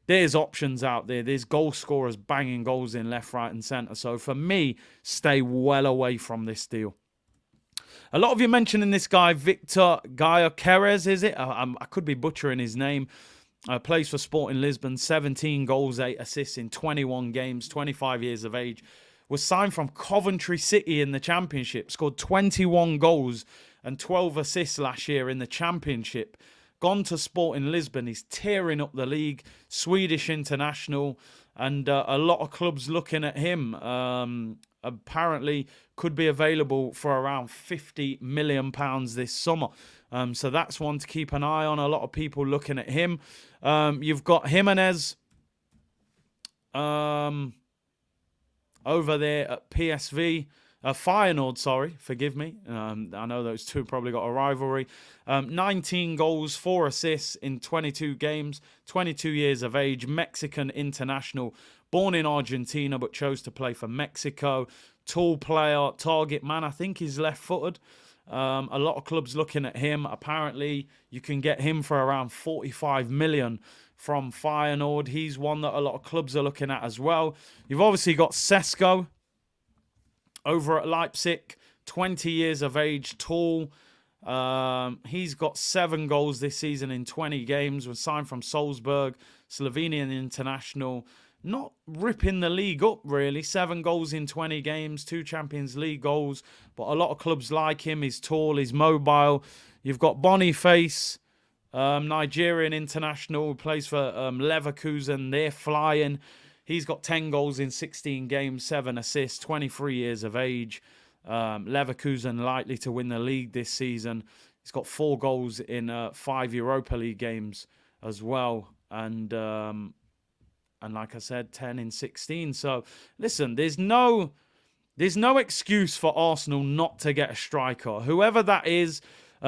There's options out there. There's goal scorers banging goals in left, right, and centre. So for me, stay well away from this deal. A lot of you mentioning this guy, Victor Gyökeres, is it? I could be butchering his name. Plays for Sporting Lisbon, 17 goals, 8 assists in 21 games, 25 years of age. Was signed from Coventry City in the Championship. Scored 21 goals and 12 assists last year in the Championship. Gone to Sporting Lisbon. He's tearing up the league. Swedish international. And a lot of clubs looking at him. Apparently could be available for around £50 million this summer. So that's one to keep an eye on. A lot of people looking at him. You've got Jimenez over there at PSV. Feyenoord, sorry, forgive me. I know those two probably got a rivalry. 19 goals, 4 assists in 22 games, 22 years of age, Mexican international, born in Argentina but chose to play for Mexico. Tall player, target man, I think he's left-footed. A lot of clubs looking at him. Apparently, you can get him for around 45 million from Feyenoord. He's one that a lot of clubs are looking at as well. You've obviously got Sesko over at Leipzig, 20 years of age, tall. He's got 7 goals this season in 20 games. Was signed from Salzburg, Slovenian international. Not ripping the league up, really. 7 goals in 20 games, 2 Champions League goals. But a lot of clubs like him. He's tall, he's mobile. You've got Boniface, Nigerian international, who plays for Leverkusen. They're flying. He's got 10 goals in 16 games, 7 assists, 23 years of age. Leverkusen likely to win the league this season. He's got 4 goals in 5 Europa League games as well. And like I said, 10 in 16. So, listen, there's no excuse for Arsenal not to get a striker. Whoever that is,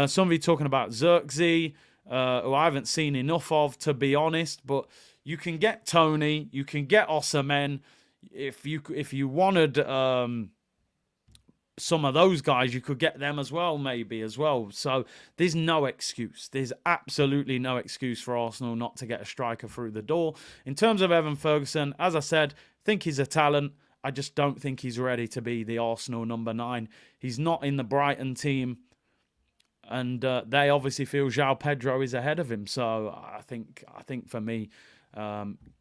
somebody talking about Xerxes, who I haven't seen enough of, to be honest. But you can get Tony, you can get Osimhen. If you wanted some of those guys, you could get them as well, maybe as well. So there's no excuse. There's absolutely no excuse for Arsenal not to get a striker through the door. In terms of Evan Ferguson, as I said, think he's a talent. I just don't think he's ready to be the Arsenal number 9. He's not in the Brighton team. And they obviously feel João Pedro is ahead of him. So I think for me,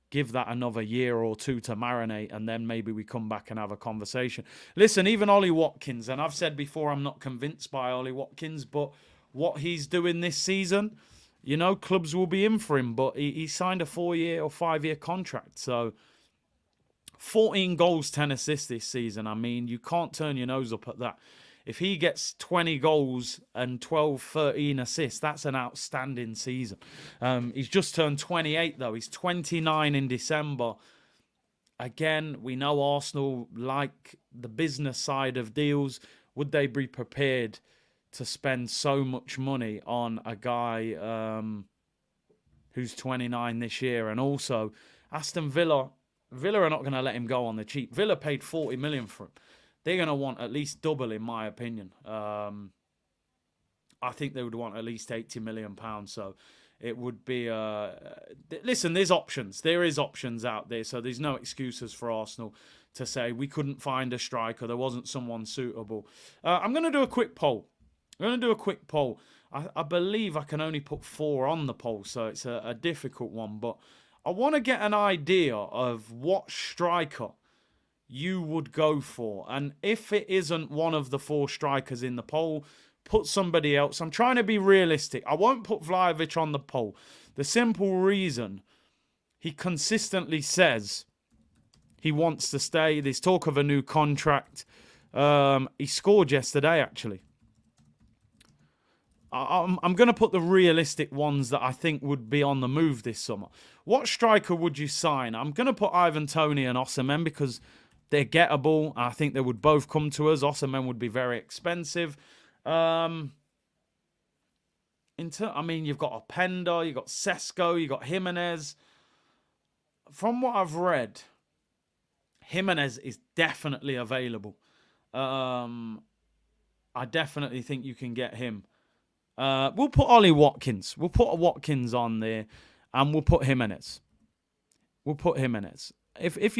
give that another year or two to marinate, and then maybe we come back and have a conversation. Listen, even Ollie Watkins, and I've said before I'm not convinced by Ollie Watkins, but what he's doing this season, you know, clubs will be in for him. But he signed a 4-year or 5-year contract. So 14 goals, 10 assists this season. I mean, you can't turn your nose up at that. If he gets 20 goals and 12, 13 assists, that's an outstanding season. He's just turned 28, though. He's 29 in December. Again, we know Arsenal like the business side of deals. Would they be prepared to spend so much money on a guy who's 29 this year? And also, Aston Villa are not going to let him go on the cheap. Villa paid 40 million for him. They're going to want at least double, in my opinion. I think they would want at least £80 million. So it would be... listen, there's options. There is options out there. So there's no excuses for Arsenal to say we couldn't find a striker. There wasn't someone suitable. I'm going to do a quick poll. I believe I can only put 4 on the poll, so it's a difficult one. But I want to get an idea of what striker you would go for. And if it isn't one of the 4 strikers in the poll, put somebody else. I'm trying to be realistic. I won't put Vlahovic on the poll. The simple reason, he consistently says he wants to stay. There's talk of a new contract. He scored yesterday, actually. I'm going to put the realistic ones that I think would be on the move this summer. What striker would you sign? I'm going to put Ivan Toney and Osimhen because they're gettable. I think they would both come to us. Osimhen would be very expensive. I mean, you've got Openda, you've got Sesko, you've got Jimenez. From what I've read, Jimenez is definitely available. I definitely think you can get him. We'll put Ollie Watkins. We'll put a Watkins on there, and we'll put Jimenez. If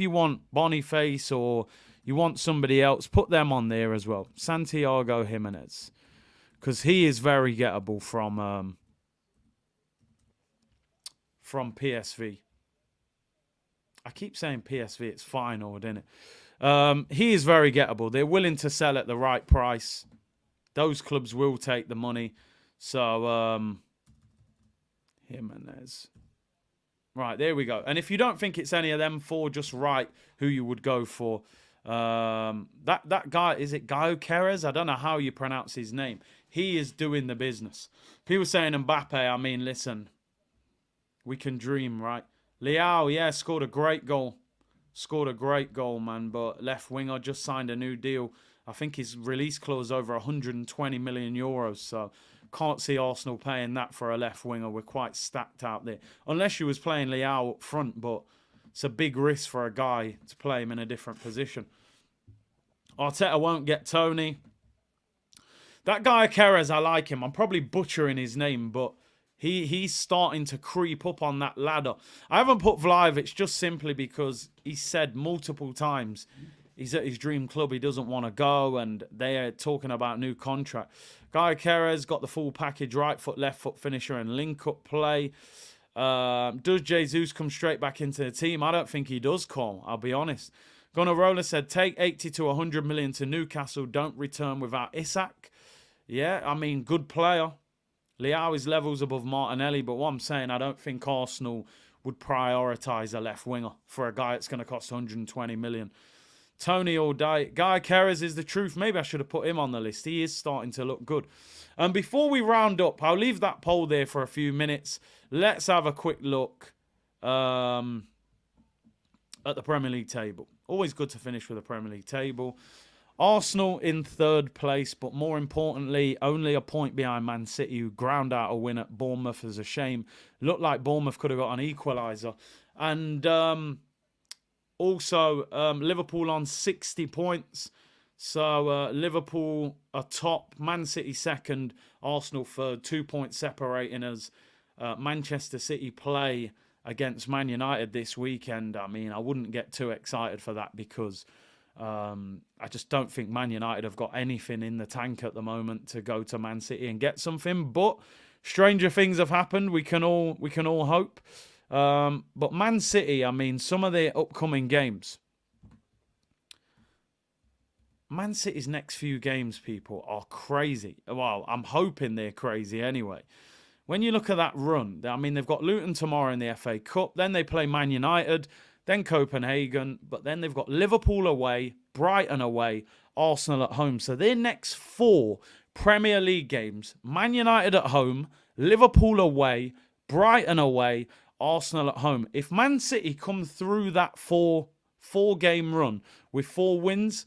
you want Boniface or you want somebody else, put them on there as well. Santiago Jimenez, because he is very gettable from PSV. I keep saying PSV. It's Feyenoord, isn't it? He is very gettable. They're willing to sell at the right price. Those clubs will take the money. So, Jimenez. Right, there we go. And if you don't think it's any of them 4, just write who you would go for. That guy, is it Gaio Keres? I don't know how you pronounce his name. He is doing the business. People saying Mbappe, I mean, listen, we can dream, right? Leao, yeah, scored a great goal, man. But left winger just signed a new deal. I think his release clause over 120 million euros. So can't see Arsenal paying that for a left winger. We're quite stacked out there. Unless you was playing Leao up front, but it's a big risk for a guy to play him in a different position. Arteta won't get Toney. That guy Keres, I like him. I'm probably butchering his name, but he's starting to creep up on that ladder. I haven't put Vlahovic just simply because he said multiple times he's at his dream club. He doesn't want to go, and they're talking about new contract. Guy Keres got the full package, right foot, left foot finisher, and link-up play. Does Jesus come straight back into the team? I don't think he does, Cole. I'll be honest. Gunnar said, take 80 to 100 million to Newcastle. Don't return without Isak. Yeah, I mean, good player. Leao is levels above Martinelli, but what I'm saying, I don't think Arsenal would prioritise a left winger for a guy that's going to cost 120 million. Toney all day. Guy Keres is the truth. Maybe I should have put him on the list. He is starting to look good. And before we round up, I'll leave that poll there for a few minutes. Let's have a quick look at the Premier League table. Always good to finish with the Premier League table. Arsenal in 3rd place, but more importantly, only a point behind Man City, who ground out a win at Bournemouth as a shame. Looked like Bournemouth could have got an equaliser. And also, Liverpool on 60 points. So Liverpool are top, Man City 2nd, Arsenal 3rd, 2 points separating us. Manchester City play against Man United this weekend, I mean, I wouldn't get too excited for that because I just don't think Man United have got anything in the tank at the moment to go to Man City and get something. But stranger things have happened. We can all hope. But Man City, I mean, some of their upcoming games. Man City's next few games, people, are crazy. Well, I'm hoping they're crazy anyway. When you look at that run, I mean, they've got Luton tomorrow in the FA Cup. Then they play Man United, then Copenhagen. But then they've got Liverpool away, Brighton away, Arsenal at home. So their next 4 Premier League games, Man United at home, Liverpool away, Brighton away, Arsenal at home. If Man City come through that four-game run with 4 wins,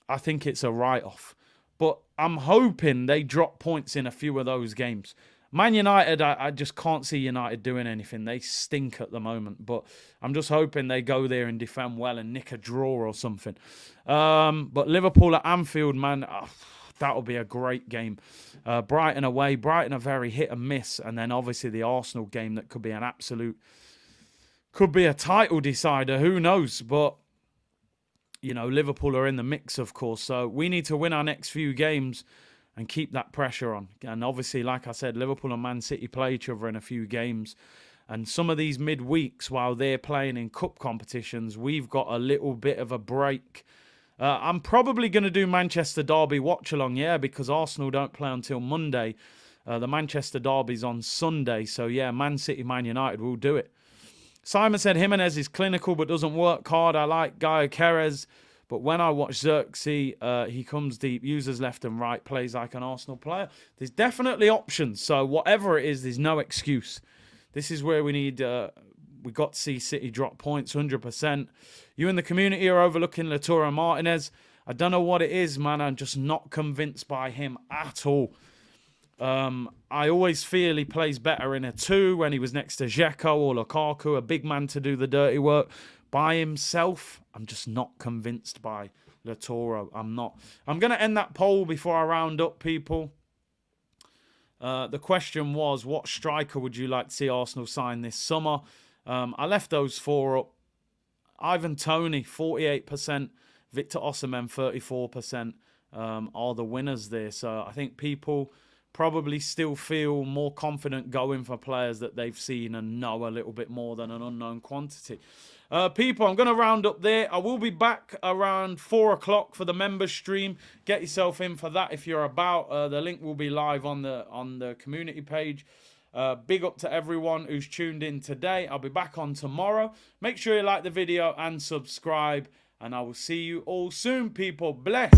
I think it's a write-off. But I'm hoping they drop points in a few of those games. Man United, I just can't see United doing anything. They stink at the moment. But I'm just hoping they go there and defend well and nick a draw or something. But Liverpool at Anfield, man, that'll be a great game. Brighton away. Brighton are very hit and miss. And then obviously the Arsenal game that could be an absolute... could be a title decider. Who knows? But... you know, Liverpool are in the mix, of course. So we need to win our next few games and keep that pressure on. And obviously, like I said, Liverpool and Man City play each other in a few games. And some of these midweeks, while they're playing in cup competitions, we've got a little bit of a break. I'm probably going to do Manchester Derby watch-along, yeah, because Arsenal don't play until Monday. The Manchester Derby's on Sunday. So, yeah, Man City, Man United will do it. Simon said Jimenez is clinical but doesn't work hard. I like Gaio Queiroz, but when I watch Xerxes, he comes deep, uses left and right, plays like an Arsenal player. There's definitely options. So whatever it is, there's no excuse. This is where we need... we got to see City drop points, 100%. You in the community are overlooking Lautaro Martinez. I don't know what it is, man. I'm just not convinced by him at all. I always feel he plays better in a 2 when he was next to Dzeko or Lukaku, a big man to do the dirty work. By himself, I'm just not convinced by Lautaro. I'm not. I'm going to end that poll before I round up, people. The question was, what striker would you like to see Arsenal sign this summer? I left those 4 up. Ivan Toney, 48%. Victor Osimhen, 34%, are the winners there. So I think people... probably still feel more confident going for players that they've seen and know a little bit more than an unknown quantity. People, I'm going to round up there. I will be back around 4 o'clock for the members stream. Get yourself in for that if you're about. The link will be live on the community page. Big up to everyone who's tuned in today. I'll be back on tomorrow. Make sure you like the video and subscribe. And I will see you all soon, people. Bless.